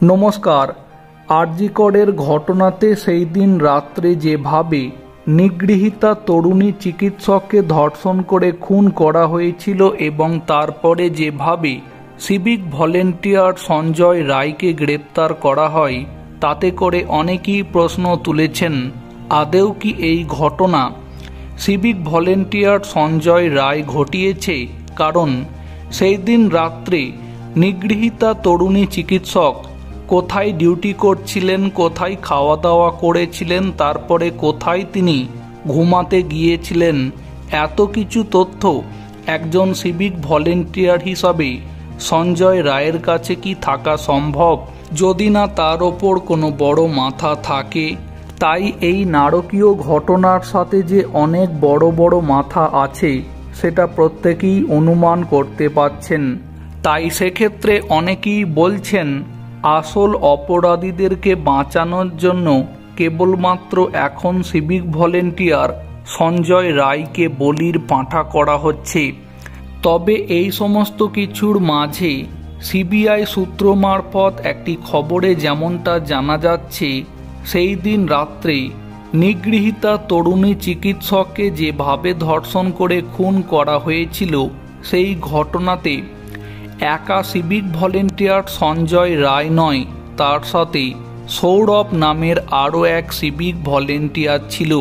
নমস্কার। আরজিকরের ঘটনাতে সেই দিন রাত্রে যেভাবে নিগৃহীতা তরুণী চিকিৎসককে ধর্ষণ করে খুন করা হয়েছিল এবং তারপরে যেভাবে সিভিক ভলেন্টিয়ার সঞ্জয় রায়কে গ্রেপ্তার করা হয়, তাতে করে অনেকেই প্রশ্ন তুলেছেন, আদৌ কি এই ঘটনা সিভিক ভলেন্টিয়ার সঞ্জয় রায় ঘটিয়েছে? কারণ সেই দিন রাত্রে নিগৃহীতা তরুণী চিকিৎসক কোথায় ডিউটি করছিলেন, কোথায় খাওয়া দাওয়া করেছিলেন, তারপরে কোথায় তিনি ঘুমাতে গিয়েছিলেন, এত কিছু তথ্য একজন সিভিক ভলেন্টিয়ার হিসাবে সঞ্জয় রায়ের কাছে কি থাকা সম্ভব, যদি না তার ওপর কোনো বড় মাথা থাকে? তাই এই নারকীয় ঘটনার সাথে যে অনেক বড় বড় মাথা আছে সেটা প্রত্যেকেই অনুমান করতে পারছেন। তাই সেক্ষেত্রে অনেকেই বলছেন, আসল অপরাধীদেরকে বাঁচানোর জন্য কেবলমাত্র এখন সিভিক ভলেন্টিয়ার সঞ্জয় রায়কে বলির পাঁঠা করা হচ্ছে। তবে এই সমস্ত কিছুর মাঝে সিবিআই সূত্র মারফত একটি খবরে যেমনটা জানা যাচ্ছে, সেই দিন রাত্রে নিগৃহীতা তরুণী চিকিৎসককে যেভাবে ধর্ষণ করে খুন করা হয়েছিল, সেই ঘটনাতে একা সিভিক ভলেন্টিয়ার সঞ্জয় রায় নয়, তার সাথে সৌরভ নামের আরও এক সিভিক ভলেন্টিয়ার ছিল।